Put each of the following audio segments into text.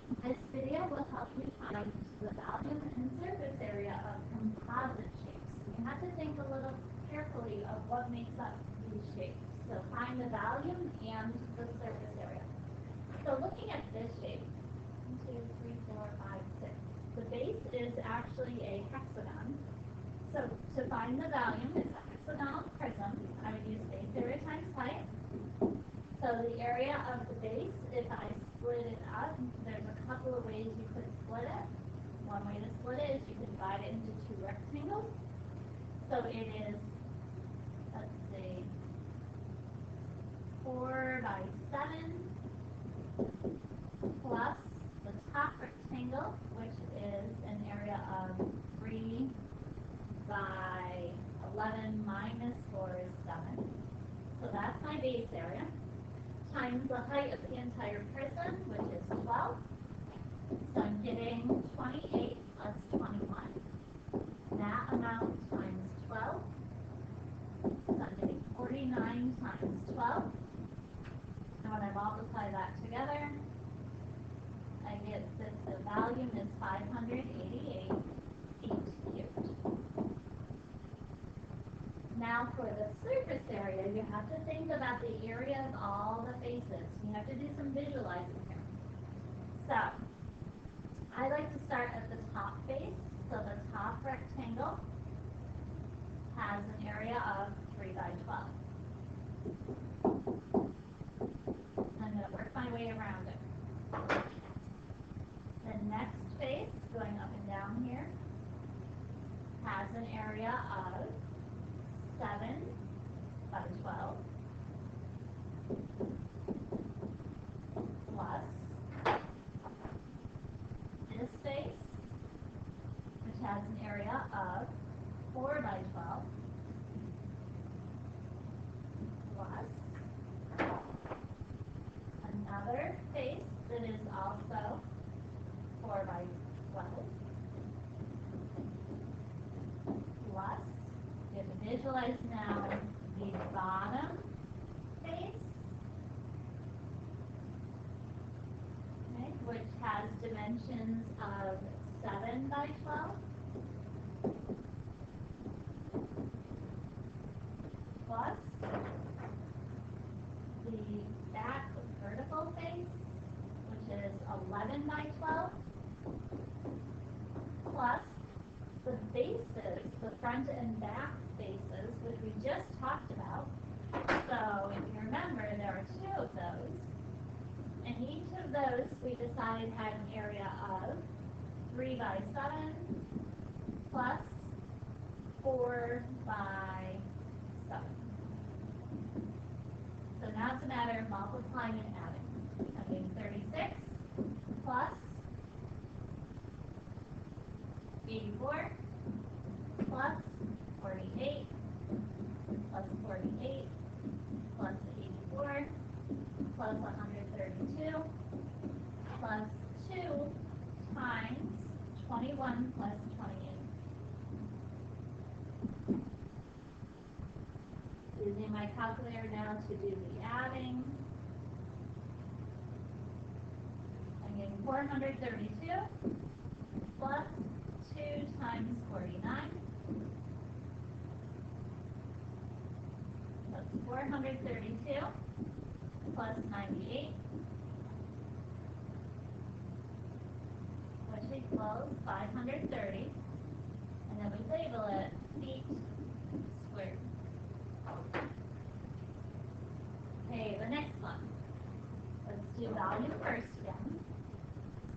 This video will help you find the volume and surface area of composite shapes. You have to think a little carefully of what makes up these shapes. So find the volume and the surface area. So looking at this shape, 1, 2, 3, 4, 5, 6. The base is actually a hexagon. So to find the volume, it's a hexagonal prism. I would use base area times height. So the area of the base, if I split it up, there's a couple of ways you could split it. One way to split it is you could divide it into two rectangles. So it is, let's see, 4 by 7 plus the top rectangle, which is an area of 3 by 11 minus 4 is 7. So that's my base area, times the height of the entire prism, which is 12. So I'm getting 28 plus 21. That amount times 12. So I'm getting 49 times 12. And when I multiply that together, I get that the volume is 588 feet cubed. Now for the surface area, you have to think about the area of all the faces. You have to do some visualizing here. So I like to start at the top face. So the top rectangle has an area of 3 by 12. I'm going to work my way around it. The next face, going up and down here, has an area of 7 by 12 plus this face, which has an area of 4 by 12 plus another face that is also 4 by 12 plus, you have to visualize now the bottom face, okay, which has dimensions of 7 by 12 plus the back vertical face, which is 11 by 12 plus the bases, the front and back faces, which we just talked about. So if you remember, there are two of those, and each of those we decided had an area of 3 by 7 plus 4 by 7. So now it's a matter of multiplying and adding. I'm getting 36 plus 84 plus 48 plus 48 plus 84 plus 132 plus 2 times 21 plus 28. Using my calculator now to do the adding. I'm getting 432 plus 2 times 49. That's 432 plus 98, which equals 530. And then we label it feet squared. Okay, the next one. Let's do volume first again.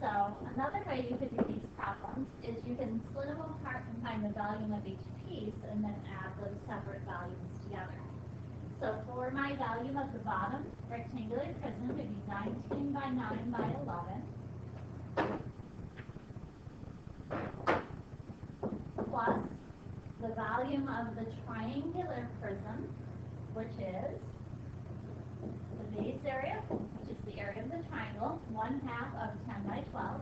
So another way you could do these problems is you can split them apart and find the volume of each piece and then add those separate volumes together. So for my volume of the bottom rectangular prism, it would be 19 by 9 by 11 plus the volume of the triangular prism, which is the base area, which is the area of the triangle, 1/2 of 10 by 12,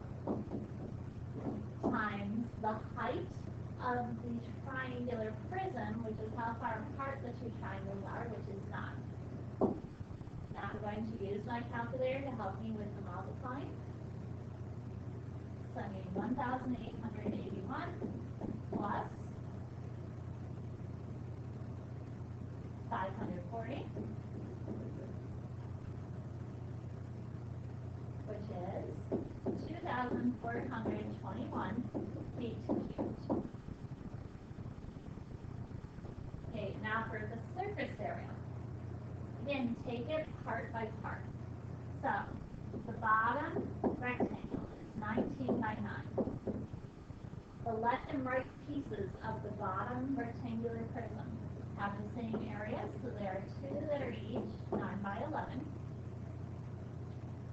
times the height of the triangular prism, which is how far apart the two triangles are, which is 9. Now I'm going to use my calculator to help me with the multiplying. I'm getting 1,881 plus 540, which is 2,421 feet cubed. Okay, now for the surface area. Again, take it part by part. So, the bottom rectangle is 19 by 9. The left and right pieces of the bottom rectangular prism have the same area, so there are two that are each 9 by 11.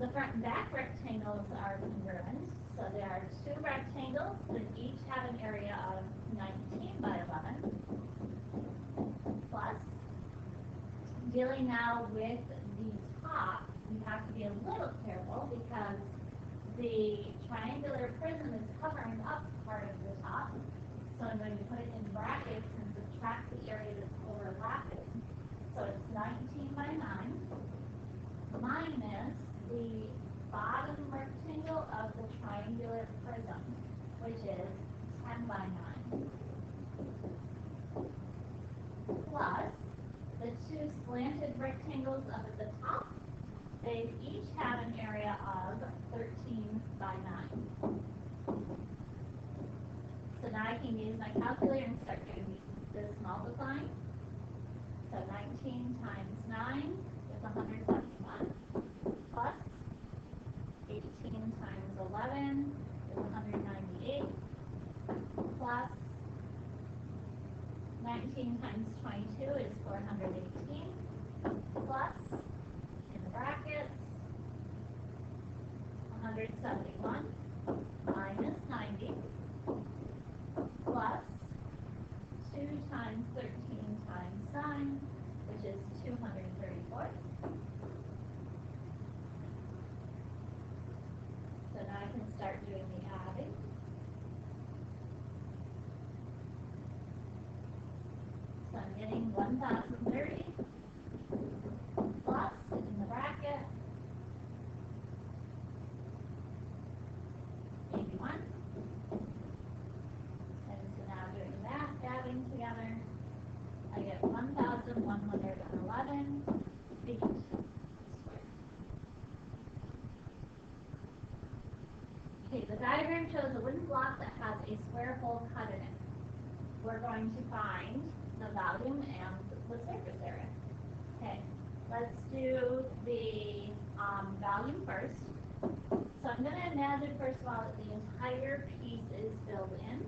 The front and back rectangles are congruent, so there are two rectangles that each have an area of 19 by 11. Plus, dealing now with the top, you have to be a little careful because the triangular prism is covering up part of the top. So I'm going to put it in brackets and subtract the area that's overlapping. So it's 19 by 9 minus the bottom rectangle of the triangular prism, which is 10 by 9. Plus the two slanted rectangles up at the top, they each have an area of 13 by 9. So now I can use my calculator and start doing this multiplying. So 19 times 9 is 171, plus 18 times 11 is 198, plus 19 times 22 is 418, plus, in the brackets, 171 minus 90, plus 2 times 13 times 9, which is 234. So now I can start doing the adding. So I'm getting 1,030 plus, in the bracket, 81. And so now doing that, adding together, I get 1,111 feet squared. Okay, the diagram shows a wooden block that has a square hole cut in it. We're going to find the volume and the surface area. Okay, let's do the volume first. So I'm going to imagine, first of all, that the entire piece is filled in.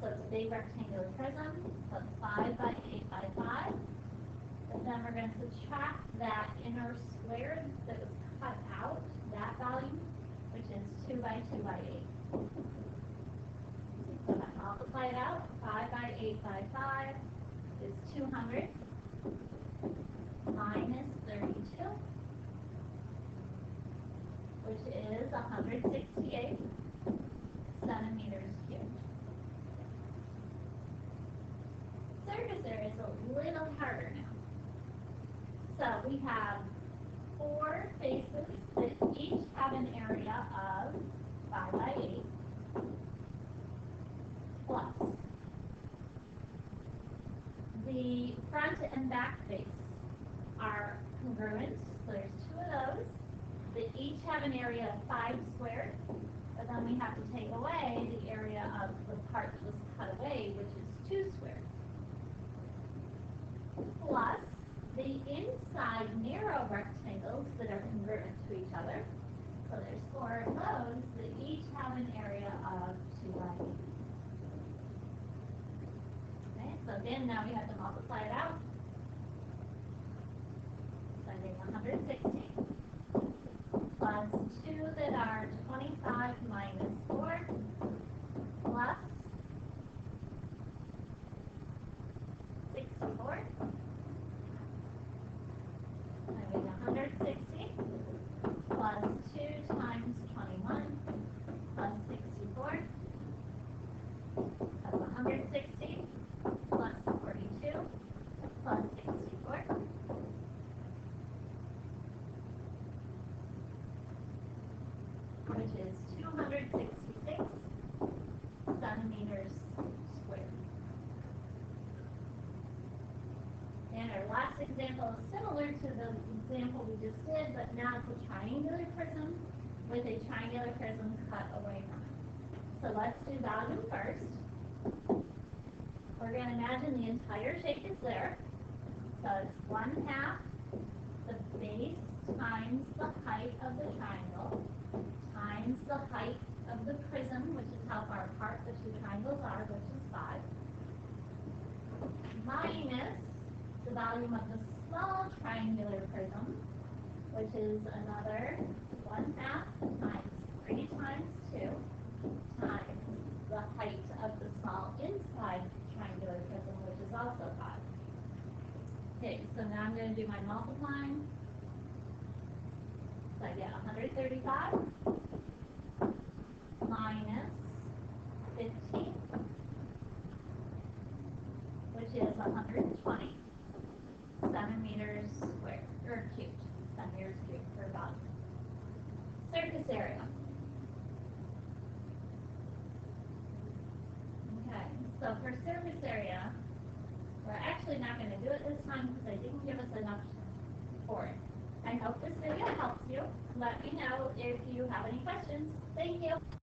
So it's a big rectangular prism, so it's 5 by 8 by 5. And then we're going to subtract that inner square that was cut out, that volume, which is 2 by 2 by 8. So I multiply it out, 5 by 8 by 5 is 200 minus 32, which is 168 centimeters cubed. Surface area is a little harder now. So we have 4 faces that each have an area of 5 by 8 plus the front and back face are congruent, so there's 2 of those that each have an area of 5 squared, but then we have to take away the area of the part that was cut away, which is 2 squared, plus the inside narrow rectangles that are congruent to each other. So there's 4 of those that each have an area of 2 by 8. Okay, so again, now we have to multiply it out. So I'm getting 160 plus 2 that are 25 minus 4 plus 64. I'm getting 160 plus 2 times 21 plus 64. That's 160 plus 42 plus 64. Which is 266 centimeters squared. And our last example is similar to the example we just did, but now it's a triangular prism with a triangular prism cut away from it. So let's do volume first. We're going to imagine the entire shape is there. So it's 1/2 the base times the height of the triangle times the height of the prism, which is how far apart the two triangles are, which is 5, minus the volume of the small triangular prism, which is another 1/2 times 3 times 2 times the height of the small inside triangular prism, which is also 5. Okay, so now I'm going to do my multiplying. So I get 135 minus 15, which is 120 centimeters squared, or cubed, centimeters cubed per volume. Surface area. Okay, so for surface area, we're actually not going to do it this time because they didn't give us enough for it. I hope this video helps you. Let me know if you have any questions. Thank you.